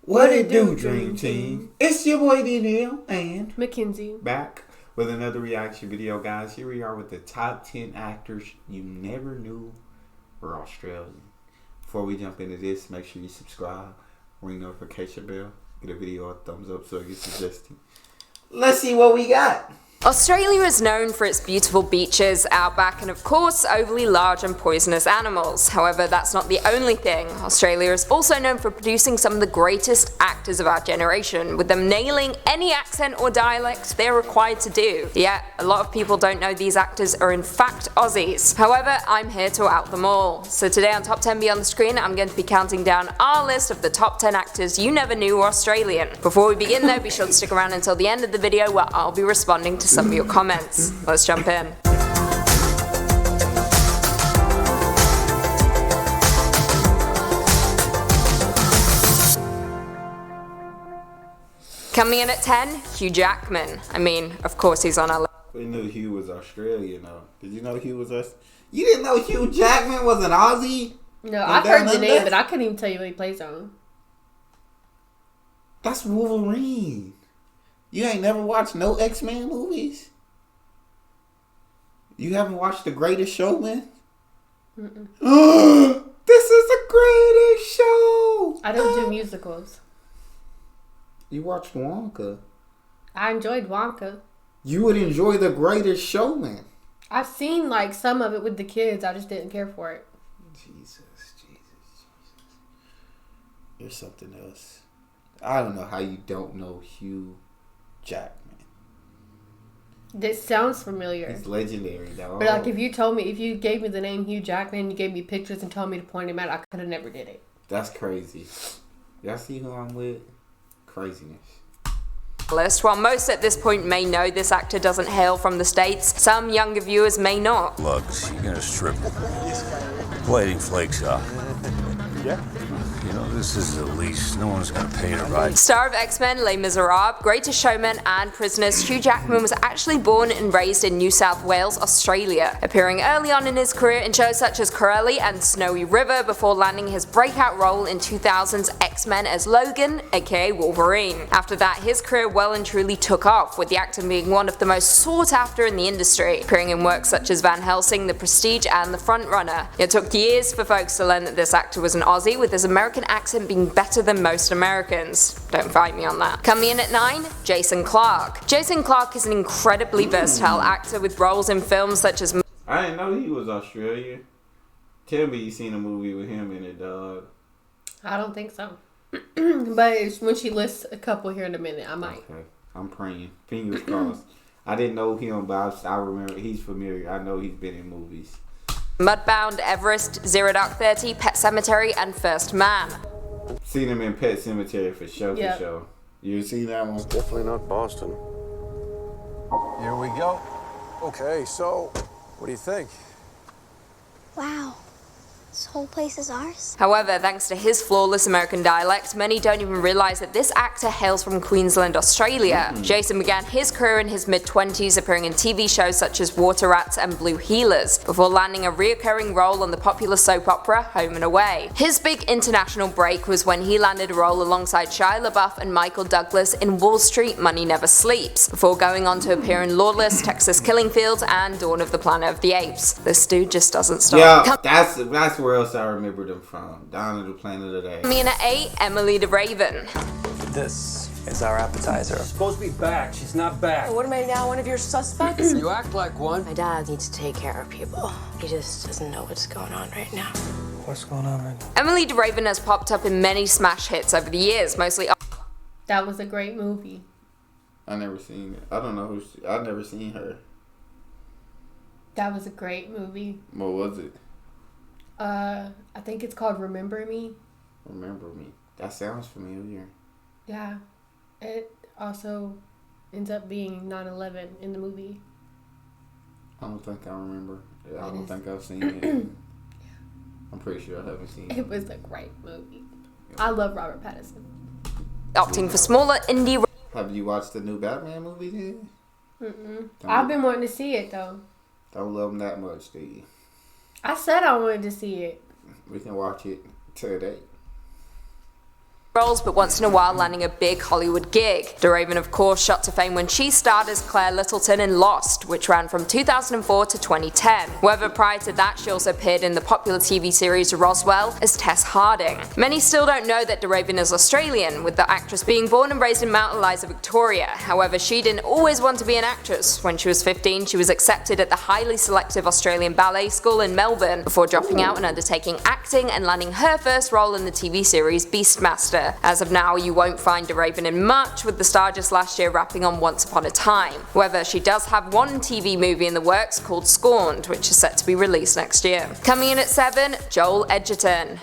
What it do, Dream Team? It's your boy Neal and Mackenzie. Back with another reaction video, guys. Here we are with the top 10 actors you never knew were Australian. Before we jump into this, make sure you subscribe, ring notification bell, get a video a thumbs up so it gets suggested. Let's see what we got. Australia is known for its beautiful beaches, outback, and of course, overly large and poisonous animals. However, that's not the only thing. Australia is also known for producing some of the greatest actors of our generation, with them nailing any accent or dialect they're required to do. Yet, a lot of people don't know these actors are in fact Aussies. However, I'm here to out them all. So today on Top 10 Beyond the Screen, I'm going to be counting down our list of the top 10 actors you never knew were Australian. Before we begin though, be sure to stick around until the end of the video where I'll be responding to some of your comments. Let's jump in. Coming in at 10, Hugh Jackman. I mean, of course he's on our list. We knew Hugh was Australian though. Did you know Hugh was us? You didn't know Hugh Jackman was an Aussie? No, I've heard the name, but I couldn't even tell you what he plays on. That's Wolverine. You ain't never watched no X-Men movies? You haven't watched The Greatest Showman? Mm-mm. This is the greatest show! I don't do musicals. You watched Wonka. I enjoyed Wonka. You would enjoy The Greatest Showman. I've seen like some of it with the kids. I just didn't care for it. Jesus. There's something else. I don't know how you don't know Hugh Jackman. This sounds familiar. He's legendary, though. But like, if you gave me the name Hugh Jackman, you gave me pictures and told me to point him out, I could have never did it. That's crazy. Y'all see who I'm with? Craziness. List. While most at this point may know this actor doesn't hail from the States, some younger viewers may not. Lugs, you're gonna strip plating flakes off. Yeah. You know, this is the lease. No one's gonna pay to ride. Star of X-Men, Les Miserables, Greatest Showman, and Prisoners, Hugh Jackman was actually born and raised in New South Wales, Australia, appearing early on in his career in shows such as Corelli and Snowy River before landing his breakout role in 2000's X-Men as Logan, aka Wolverine. After that, his career well and truly took off, with the actor being one of the most sought after in the industry, appearing in works such as Van Helsing, The Prestige, and The Frontrunner. It took years for folks to learn that this actor was an Aussie, with his American accent being better than most Americans. Don't fight me on that. Coming in at 9, Jason Clarke. Jason Clarke is an incredibly versatile actor with roles in films such as... I didn't know he was Australian. Tell me you seen a movie with him in it, dog. I don't think so. But when she lists a couple here in a minute, I might. Okay. I'm praying. Fingers crossed. I didn't know him, but I remember he's familiar. I know he's been in movies. Mudbound, Everest, Zero Dark 30, Pet Sematary, and First Man. Seen him in Pet Sematary for sure, for sure. You seen that one? Definitely not Boston. Here we go. Okay, so what do you think? Wow. This whole place is ours? However, thanks to his flawless American dialect, many don't even realise that this actor hails from Queensland, Australia. Jason began his career in his mid-20s, appearing in TV shows such as Water Rats and Blue Heelers, before landing a reoccurring role on the popular soap opera Home and Away. His big international break was when he landed a role alongside Shia LaBeouf and Michael Douglas in Wall Street Money Never Sleeps, before going on to appear in Lawless, Texas Killing Fields, and Dawn of the Planet of the Apes. This dude just doesn't stop. Yeah, that's where else I remember them from. Dawn of the Planet of the Apes. Coming in at 8, Emily de Raven. This is our appetizer. She's supposed to be back. She's not back. What am I now, one of your suspects? You act like one. My dad needs to take care of people. He just doesn't know what's going on right now. What's going on right now? Emily de Raven has popped up in many smash hits over the years, mostly... That was a great movie. I never seen it. I don't know who I've never seen her. That was a great movie. What was it? I think it's called Remember Me. Remember Me. That sounds familiar. Yeah. It also ends up being 9/11 in the movie. I don't think I remember. I don't think I've seen it. I'm pretty sure I haven't seen it. It was a great movie. I love Robert Pattinson. Opting for smaller indie... Have you watched the new Batman movie then? Mm-mm. I've been wanting to see it though. Don't love him that much, do you? I said I wanted to see it. We can watch it today. roles, but once in a while landing a big Hollywood gig. Daven, of course, shot to fame when she starred as Claire Littleton in Lost, which ran from 2004 to 2010. However, prior to that, she also appeared in the popular TV series Roswell as Tess Harding. Many still don't know that Daven is Australian, with the actress being born and raised in Mount Eliza, Victoria. However, she didn't always want to be an actress. When she was 15, she was accepted at the highly selective Australian Ballet School in Melbourne, before dropping out and undertaking acting and landing her first role in the TV series Beastmaster. As of now, you won't find Daven in much, with the star just last year rapping on Once Upon a Time. However, she does have one TV movie in the works called Scorned, which is set to be released next year. Coming in at 7, Joel Edgerton.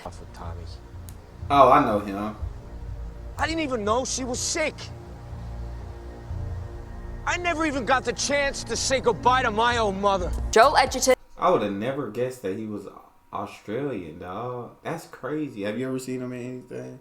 Oh, I know him. I didn't even know she was sick. I never even got the chance to say goodbye to my own mother. Joel Edgerton. I would have never guessed that he was Australian, dog. That's crazy. Have you ever seen him in anything?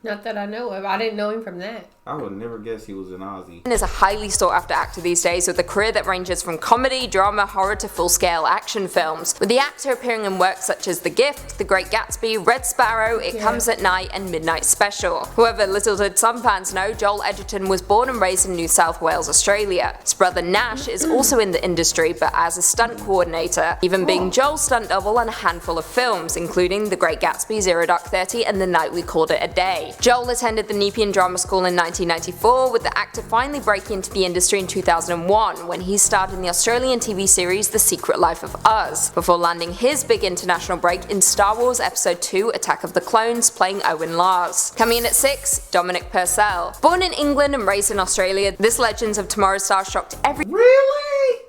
Not that I know of. I didn't know him from that. I would never guess he was an Aussie. Is a highly sought after actor these days, with a career that ranges from comedy, drama, horror to full-scale action films, with the actor appearing in works such as The Gift, The Great Gatsby, Red Sparrow, It Comes at Night and Midnight Special. However, little did some fans know, Joel Edgerton was born and raised in New South Wales, Australia. His brother Nash is also in the industry, but as a stunt coordinator, even being Joel's stunt double on a handful of films, including The Great Gatsby, Zero Dark 30 and The Night We Called It a Day. Joel attended the Nepean Drama School in 1994, with the actor finally breaking into the industry in 2001 when he starred in the Australian TV series The Secret Life of Us, before landing his big international break in Star Wars Episode 2 Attack of the Clones, playing Owen Lars. Coming in at 6, Dominic Purcell. Born in England and raised in Australia, this Legends of Tomorrow star shocked every— Really?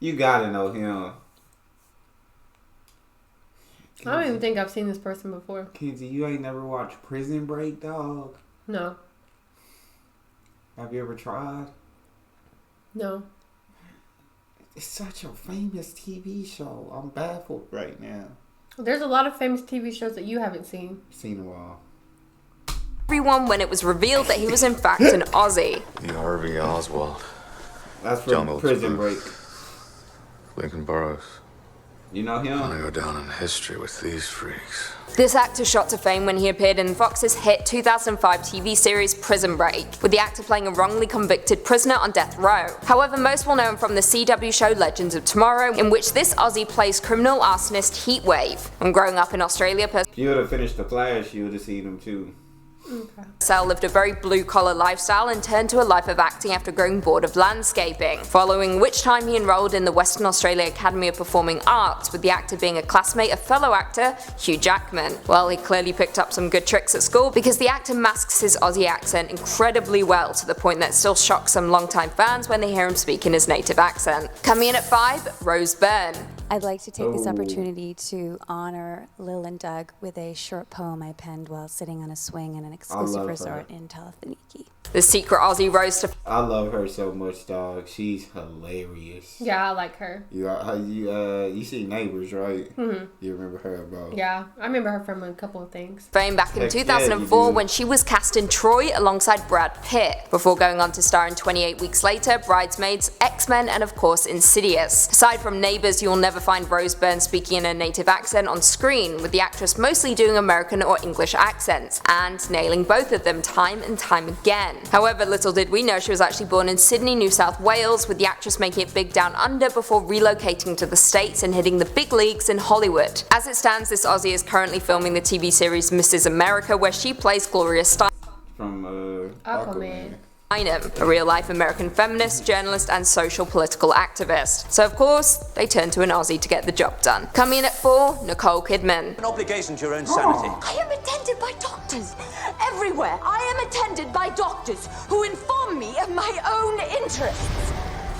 You gotta know him. I don't even think I've seen this person before. Kenzie, you ain't never watched Prison Break, dog? No. Have you ever tried? No. It's such a famous TV show. I'm baffled right now. There's a lot of famous TV shows that you haven't seen. Seen them all. Everyone when it was revealed that he was in fact an Aussie. The Harvey Oswald. That's from Prison Break. Lincoln Burrows. You know him? I'm gonna go down in history with these freaks. This actor shot to fame when he appeared in Fox's hit 2005 TV series Prison Break, with the actor playing a wrongly convicted prisoner on death row. However, most will know him from the CW show Legends of Tomorrow, in which this Aussie plays criminal arsonist Heatwave. And growing up in Australia, if you would have finished The Flash, you would have seen him too. Purcell lived a very blue-collar lifestyle and turned to a life of acting after growing bored of landscaping, following which time he enrolled in the Western Australia Academy of Performing Arts, with the actor being a classmate of fellow actor Hugh Jackman. Well, he clearly picked up some good tricks at school, because the actor masks his Aussie accent incredibly well, to the point that it still shocks some longtime fans when they hear him speak in his native accent. Coming in at 5, Rose Byrne. I'd like to take this opportunity to honor Lil and Doug with a short poem I penned while sitting on a swing in an exclusive resort in Tallafiniki. The secret Aussie rose to— I love her so much, dog. She's hilarious. Yeah, I like her. You see Neighbors, right? Mm-hmm. You remember her, bro? Yeah, I remember her from a couple of things. Fame back in 2004 when she was cast in Troy alongside Brad Pitt, before going on to star in 28 Weeks Later, Bridesmaids, X-Men and of course Insidious. Aside from Neighbors, you'll never find Rose Byrne speaking in a native accent on screen, with the actress mostly doing American or English accents, and nailing both of them time and time again. However, little did we know she was actually born in Sydney, New South Wales, with the actress making it big down under before relocating to the States and hitting the big leagues in Hollywood. As it stands, this Aussie is currently filming the TV series Mrs. America, where she plays Gloria Steinem from Aquaman. A real-life American feminist, journalist and social political activist. So of course, they turned to an Aussie to get the job done. Coming in at 4, Nicole Kidman. An obligation to your own sanity. I am attended by doctors everywhere. I am attended by doctors who inform me of my own interests.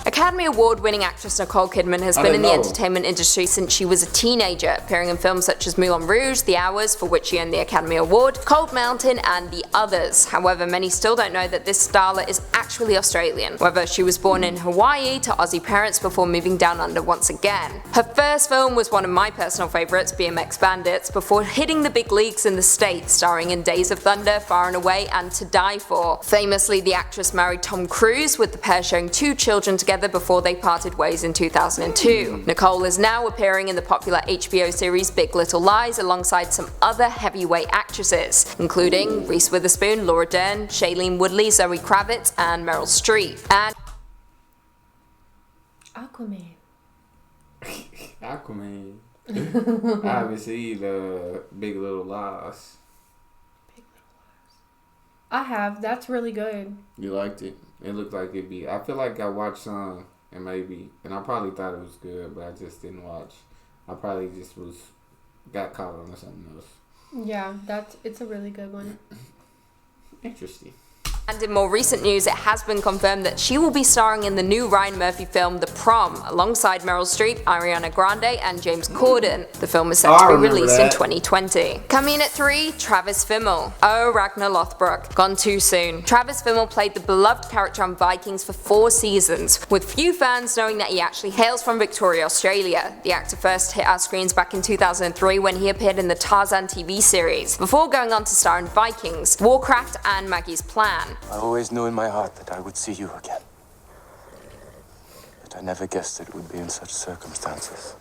Academy Award-winning actress Nicole Kidman has been in the entertainment industry since she was a teenager, appearing in films such as Moulin Rouge, The Hours, for which she earned the Academy Award, Cold Mountain, and The Others. However, many still don't know that this starlet is actually Australian, whether she was born in Hawaii to Aussie parents before moving down under once again. Her first film was one of my personal favourites, BMX Bandits, before hitting the big leagues in the States, starring in Days of Thunder, Far and Away, and To Die For. Famously, the actress married Tom Cruise, with the pair sharing 2 children together together before they parted ways in 2002. Nicole is now appearing in the popular HBO series Big Little Lies alongside some other heavyweight actresses, including Reese Witherspoon, Laura Dern, Shailene Woodley, Zoe Kravitz, and Meryl Streep. And Aquaman. Aquaman. I haven't seen Big Little Lies. I have. That's really good. You liked it? It looked like it'd be. I feel like I watched some and I probably thought it was good, but I just didn't watch. I probably just got caught on something else. Yeah, it's a really good one. Interesting. And in more recent news, it has been confirmed that she will be starring in the new Ryan Murphy film The Prom, alongside Meryl Streep, Ariana Grande, and James Corden. The film is set to be released in 2020. Coming in at 3, Travis Fimmel. Oh, Ragnar Lothbrok. Gone too soon. Travis Fimmel played the beloved character on Vikings for 4 seasons, with few fans knowing that he actually hails from Victoria, Australia. The actor first hit our screens back in 2003 when he appeared in the Tarzan TV series, before going on to star in Vikings, Warcraft, and Maggie's Plan. I always knew in my heart that I would see you again. But I never guessed it would be in such circumstances.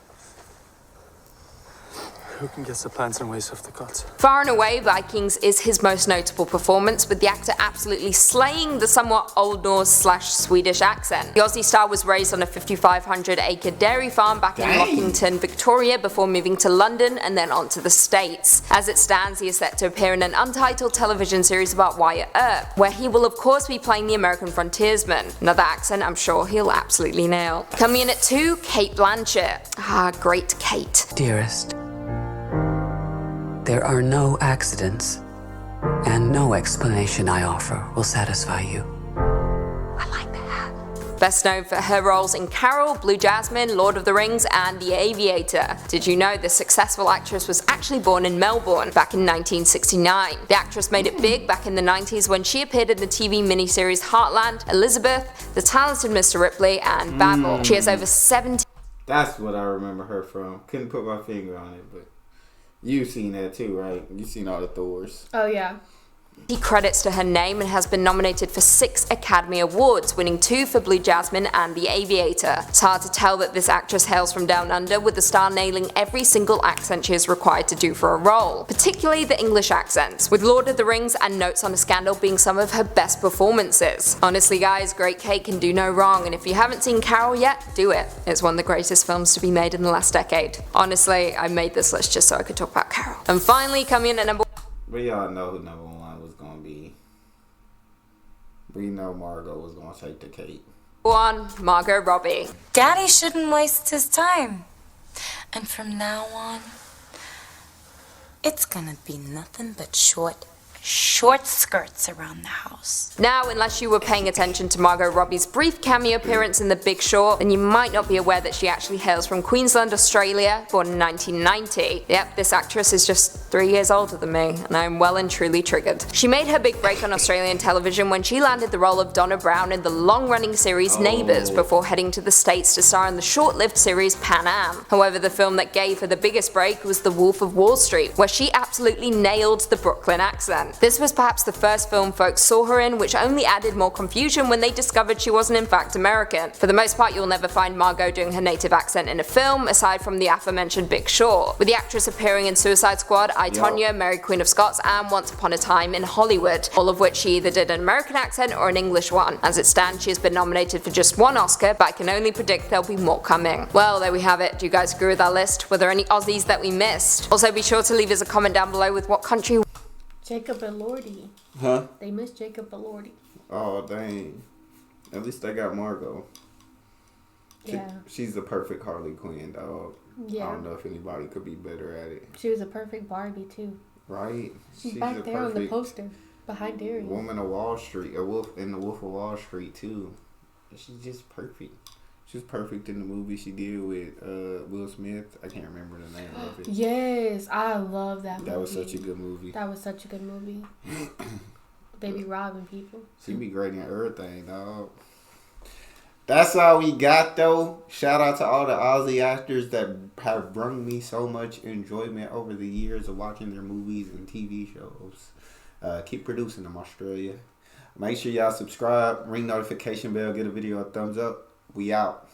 Who can guess the plans and ways of the gods? Far and away, Vikings is his most notable performance, with the actor absolutely slaying the somewhat Old Norse/Swedish accent. The Aussie star was raised on a 5,500-acre dairy farm back in Lockington, Victoria, before moving to London and then on to the States. As it stands, he is set to appear in an untitled television series about Wyatt Earp, where he will of course be playing the American frontiersman. Another accent I'm sure he'll absolutely nail. Coming in at 2, Cate Blanchett. Ah, great Kate. Dearest, there are no accidents, and no explanation I offer will satisfy you. Best known for her roles in Carol, Blue Jasmine, Lord of the Rings, and The Aviator. Did you know this successful actress was actually born in Melbourne back in 1969? The actress made it big back in the 90s when she appeared in the TV miniseries Heartland, Elizabeth, The Talented Mr. Ripley, and Babel. She has over 70. That's what I remember her from. Couldn't put my finger on it, but you've seen that too, right? You've seen all the Thors. Oh, yeah. Credits to her name and has been nominated for 6 Academy Awards, winning 2 for Blue Jasmine and The Aviator. It's hard to tell that this actress hails from down under, with the star nailing every single accent she is required to do for a role, particularly the English accents, with Lord of the Rings and Notes on a Scandal being some of her best performances. Honestly guys, Great Kate can do no wrong, and if you haven't seen Carol yet, do it. It's one of the greatest films to be made in the last decade. Honestly, I made this list just so I could talk about Carol. And finally, coming in at number 1. We all know who number 1 was going to be. We know Margot was going to take the cake. 1. Margot Robbie. Daddy shouldn't waste his time. And from now on, it's gonna be nothing but short skirts around the house. Now, unless you were paying attention to Margot Robbie's brief cameo appearance in The Big Short, then you might not be aware that she actually hails from Queensland, Australia, born in 1990. Yep, this actress is just 3 years older than me, and I'm well and truly triggered. She made her big break on Australian television when she landed the role of Donna Brown in the long-running series Neighbours, before heading to the States to star in the short-lived series Pan Am. However, the film that gave her the biggest break was The Wolf of Wall Street, where she absolutely nailed the Brooklyn accent. This was perhaps the first film folks saw her in, which only added more confusion when they discovered she wasn't in fact American. For the most part, you'll never find Margot doing her native accent in a film, aside from the aforementioned Big Short, with the actress appearing in Suicide Squad, I, Tonya, Mary Queen of Scots, and Once Upon a Time in Hollywood, all of which she either did an American accent or an English one. As it stands, she has been nominated for just 1 Oscar, but I can only predict there'll be more coming. Well, there we have it. Do you guys agree with our list? Were there any Aussies that we missed? Also, be sure to leave us a comment down below with what country. Jacob Elordi. Huh? They missed Jacob Elordi. Oh, dang. At least they got Margot. Yeah. She's the perfect Harley Quinn, dog. Yeah. I don't know if anybody could be better at it. She was a perfect Barbie, too. Right? She's back there on the poster, behind Darius. Woman of Wall Street, a wolf in the Wolf of Wall Street, too. She's just perfect. She was perfect in the movie she did with Will Smith. I can't remember the name of it. Yes, I love that movie. That was such a good movie. That was such a good movie. They be robbing people. She be great in everything, dog. That's all we got, though. Shout out to all the Aussie actors that have brought me so much enjoyment over the years of watching their movies and TV shows. Keep producing them, Australia. Make sure y'all subscribe, ring notification bell, get a video a thumbs up. We out.